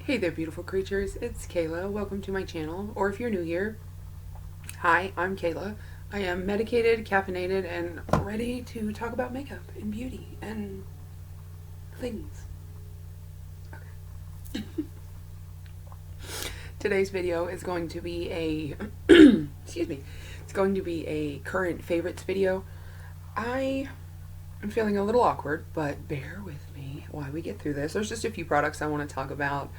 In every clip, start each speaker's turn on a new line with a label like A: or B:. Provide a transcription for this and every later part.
A: Hey there, beautiful creatures. It's Kayla. Welcome to my channel. Or if you're new here, hi, I'm Kayla. I am medicated, caffeinated, and ready to talk about makeup and beauty and things. Okay. Today's video is going to be a excuse me. It's going to be a current favorites video. I am feeling a little awkward, but bear with me while we get through this. There's just a few products I want to talk about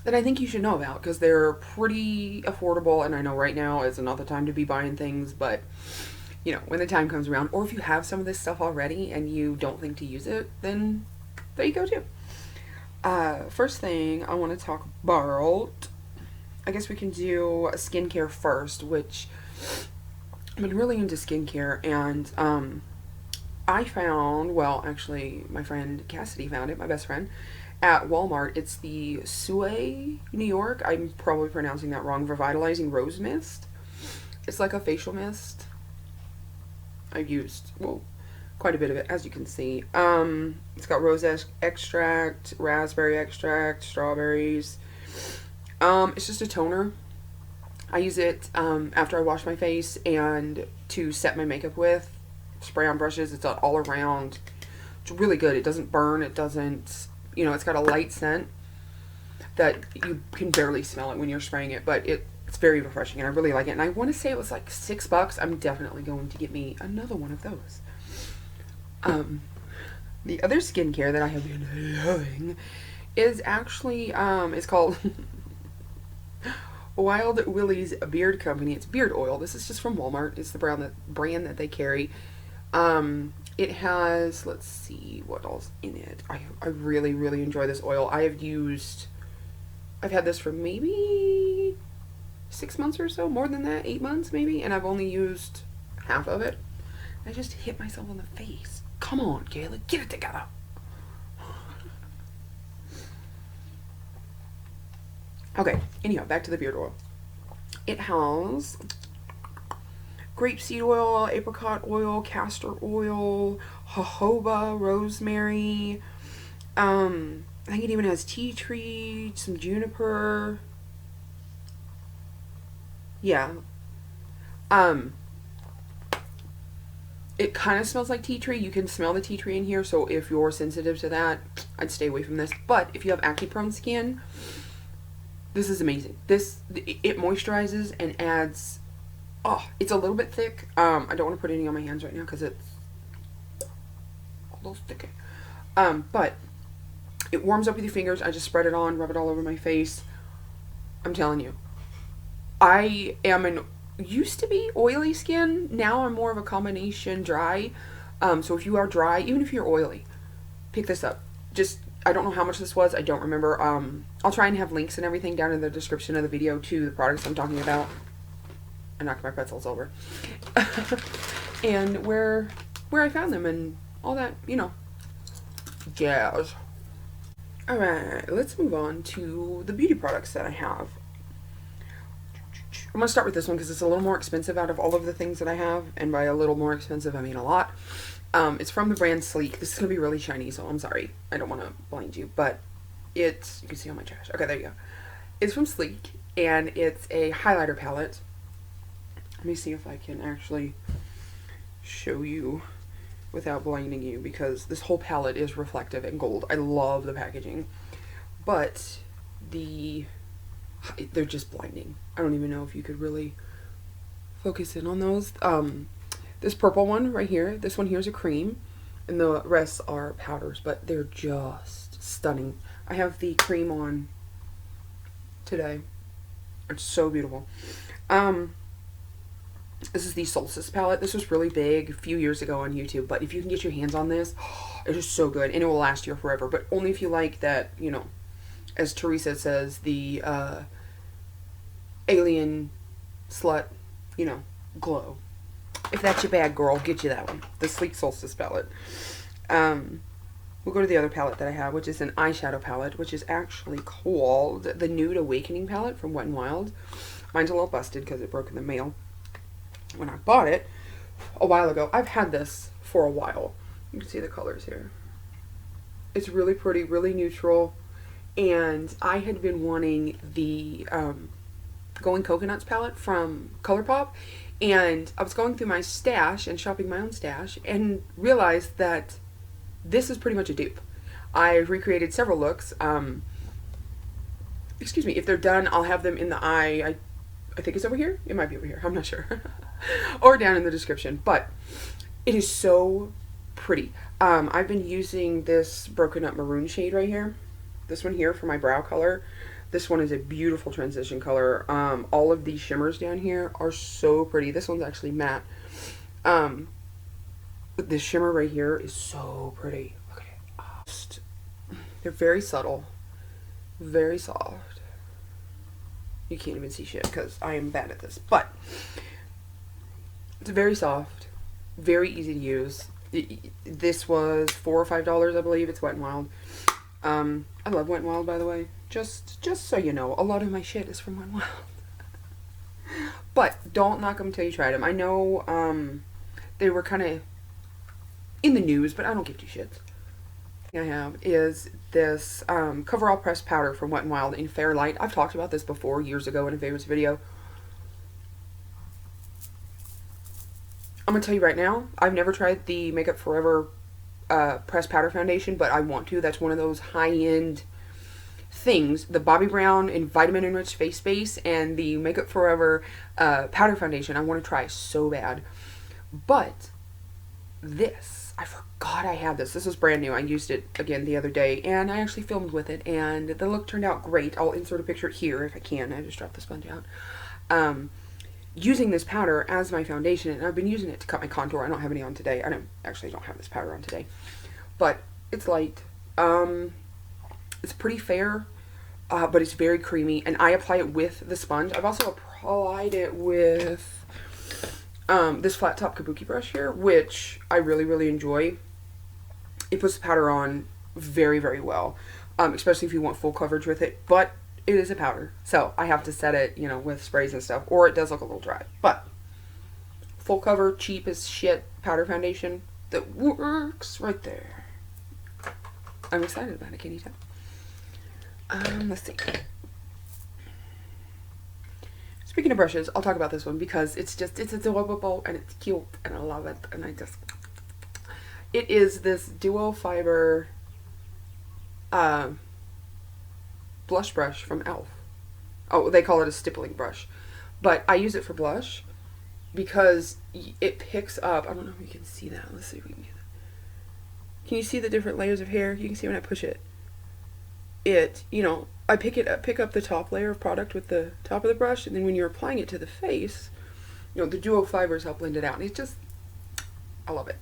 A: that I think you should know about because they're pretty affordable, and I know right now is not the time to be buying things, but you know, when the time comes around, or if you have some of this stuff already and you don't think to use it, then there you go too. First thing I want to talk about, I guess we can do skincare first, which I've been really into skincare, and I found, well, actually, my friend Cassidy found it, my best friend, at Walmart. It's the SooAe New York. I'm probably pronouncing that wrong. Revitalizing Rose Mist. It's like a facial mist. I've used, well, quite a bit of it, as you can see. It's got rose extract, raspberry extract, strawberries. It's just a toner. I use it after I wash my face and to set my makeup with. Spray on brushes. It's all around. It's really good. It doesn't burn. It doesn't, you know, it's got a light scent that you can barely smell it when you're spraying it, but it's very refreshing and I really like it. And I want to say it was like $6. I'm definitely going to get me another one of those. The other skincare that I have been loving is actually, it's called Wild Willies Beard Company. It's beard oil. This is just from Walmart. It's the brand that they carry. It has, let's see what else in it. I really, really enjoy this oil. I've had this for maybe 6 months or so, more than that, 8 months maybe, and I've only used half of it. I just hit myself on the face. Come on, Kayla, get it together. Okay, anyhow, back to the beard oil. It has grapeseed oil, apricot oil, castor oil, jojoba, rosemary. I think it even has tea tree, some juniper. Yeah. It kind of smells like tea tree. You can smell the tea tree in here, so if you're sensitive to that, I'd stay away from this. But if you have acne-prone skin, this is amazing. It moisturizes and adds. Oh, it's a little bit thick. I don't want to put any on my hands right now because it's a little sticky. But it warms up with your fingers. I just spread it on, rub it all over my face. I'm telling you, I am used to be oily skin. Now I'm more of a combination dry. So if you are dry, even if you're oily, pick this up. Just, I don't know how much this was. I don't remember. I'll try and have links and everything down in the description of the video to the products I'm talking about. I knocked my pretzels over. And where I found them and all that, you know, jazz. Alright, let's move on to the beauty products that I have. I'm going to start with this one because it's a little more expensive out of all of the things that I have. And by a little more expensive, I mean a lot. It's from the brand Sleek. This is going to be really shiny, so I'm sorry. I don't want to blind you, but it's, you can see on my trash. Okay, there you go. It's from Sleek, and it's a highlighter palette. Let me see if I can actually show you without blinding you, because this whole palette is reflective and gold. I love the packaging, but they're just blinding. I don't even know if you could really focus in on those. This purple one right here, this one here is a cream, and the rest are powders, but they're just stunning. I have the cream on today. It's so beautiful. This is the Solstice palette. This was really big a few years ago on YouTube, but if you can get your hands on this, it is so good, and it will last you forever, but only if you like that, you know, as Teresa says, the alien slut, you know, glow. If that's your bag, girl, get you that one. The Sleek Solstice palette. We'll go to the other palette that I have, which is an eyeshadow palette, which is actually called the Nude Awakening palette from Wet n Wild. Mine's a little busted because it broke in the mail when I bought it a while ago. I've had this for a while. You can see the colors here. It's really pretty, really neutral. and I had been wanting the Going Coconuts palette from ColourPop, and I was going through my stash and shopping my own stash and realized that this is pretty much a dupe. I've recreated several looks. Excuse me, if they're done, I'll have them in the eye. I think it's over here. It might be over here. I'm not sure. Or down in the description. But it is so pretty. I've been using this Broken Up Maroon shade right here. This one here for my brow color. This one is a beautiful transition color. All of these shimmers down here are so pretty. This one's actually matte. But this shimmer right here is so pretty. Look at it. They're very subtle. Very soft. You can't even see shit because I am bad at this. But it's very soft. Very easy to use. This was $4 or $5, I believe. It's Wet n Wild. I love Wet n Wild, by the way. Just so you know, a lot of my shit is from Wet n Wild. But don't knock them until you try them. I know they were kind of in the news, but I don't give two shits. I have is this Coverall pressed powder from Wet n Wild in Fairlight. I've talked about this before years ago in a favorites video. I'm gonna tell you right now, I've never tried the Makeup Forever pressed powder foundation, but I want to. That's one of those high-end things. The Bobbi Brown and Vitamin Enriched Face Base and the Makeup Forever powder foundation I want to try so bad. But this, I forgot I had this. This is brand new. I used it again the other day, and I actually filmed with it, and the look turned out great. I'll insert a picture here if I can. I just dropped the sponge out. Using this powder as my foundation, and I've been using it to cut my contour. I don't have any on today. I don't have this powder on today, but it's light. It's pretty fair, but it's very creamy, and I apply it with the sponge. I've also applied it with this flat top kabuki brush here, which I really, really enjoy. It puts the powder on very, very well, especially if you want full coverage with it, but it is a powder, so I have to set it, you know, with sprays and stuff, or it does look a little dry. But full cover, cheap as shit powder foundation that works right there. I'm excited about it, can you tell? Let's see. Speaking of brushes, I'll talk about this one because it's adorable and it's cute and I love it, and it is this duo fiber blush brush from E.L.F. Oh, they call it a stippling brush, but I use it for blush because it picks up, I don't know if you can see that. Let's see if we can get that. Can you see the different layers of hair? You can see when I push it. You know, I pick up the top layer of product with the top of the brush, and then when you're applying it to the face, you know, the duo fibers help blend it out. And it's just, I love it.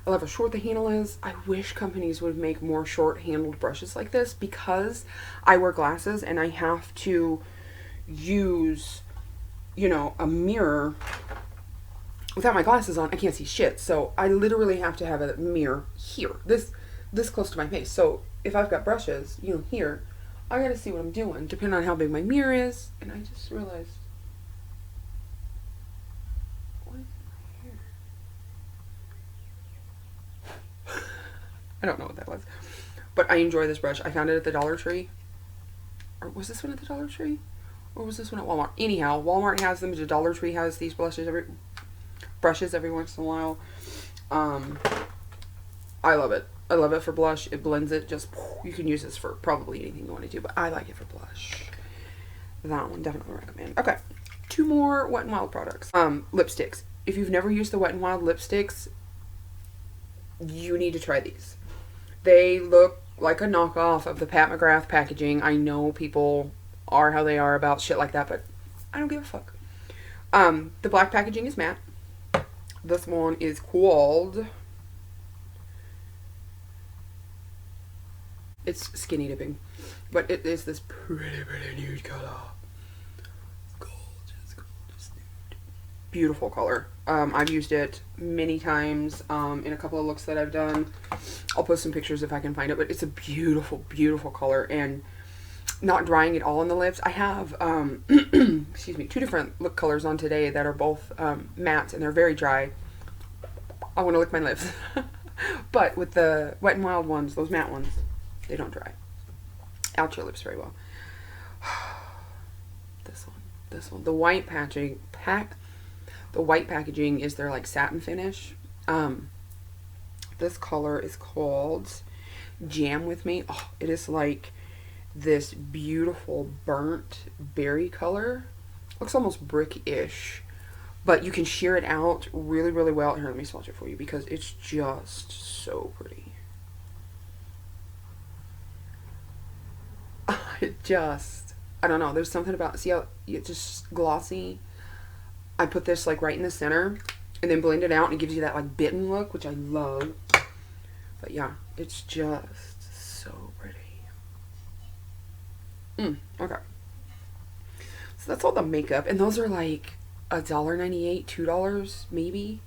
A: I love how short the handle is. I wish companies would make more short-handled brushes like this because I wear glasses and I have to use, you know, a mirror. Without my glasses on, I can't see shit. So I literally have to have a mirror here, this close to my face. So if I've got brushes, you know, here, I gotta see what I'm doing, depending on how big my mirror is. And I just realized, what is my hair? I don't know what that was. But I enjoy this brush. I found it at the Dollar Tree. Or was this one at the Dollar Tree? Or was this one at Walmart? Anyhow, Walmart has them. The Dollar Tree has these brushes every once in a while. I love it. I love it for blush. It blends it. Just, you can use this for probably anything you want to do, but I like it for blush. That one, definitely recommend. Okay, 2 more Wet n Wild products. Lipsticks. If you've never used the Wet n Wild lipsticks, you need to try these. They look like a knockoff of the Pat McGrath packaging. I know people are how they are about shit like that, but I don't give a fuck. The black packaging is matte. This one is called, it's skinny dipping, but it is this pretty nude color. Gorgeous nude. Beautiful color. I've used it many times in a couple of looks that I've done. I'll post some pictures if I can find it, but it's a beautiful, beautiful color and not drying at all on the lips. I have, excuse me, 2 different lip colors on today that are both matte and they're very dry. I want to lick my lips. But with the Wet n Wild ones, those matte ones, they don't dry. out your lips very well. This one. The white packaging is their like satin finish. This color is called Jam With Me. Oh, it is like this beautiful burnt berry color. Looks almost brick-ish, but you can sheer it out really, really well. Here, let me swatch it for you because it's just so pretty. I don't know, there's something about, see how it's just glossy? I put this like right in the center and then blend it out and it gives you that like bitten look, which I love. But yeah, it's just so pretty. Okay. So that's all the makeup, and those are like $1.98, $2 maybe.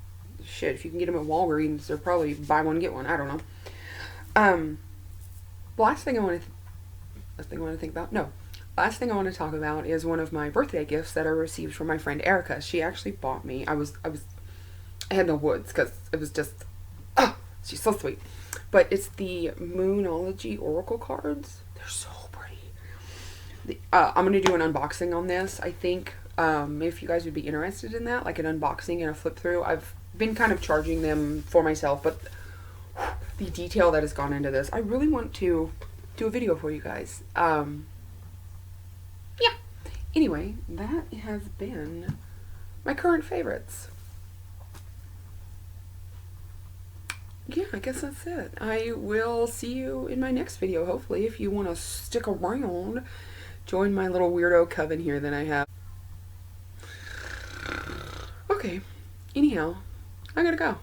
A: Shit, if you can get them at Walgreens, they're probably buy one get one. I don't know. Last thing I want to talk about is one of my birthday gifts that I received from my friend Erica. She actually bought me. I had no words because it was just, she's so sweet. But it's the Moonology Oracle cards. They're so pretty. I'm going to do an unboxing on this. I think if you guys would be interested in that, like an unboxing and a flip through. I've been kind of charging them for myself, but the detail that has gone into this, I really want to do a video for you guys. Yeah. Anyway, that has been my current favorites. Yeah, I guess that's it. I will see you in my next video, hopefully. If you want to stick around, join my little weirdo coven here that I have. Okay, anyhow, I gotta go.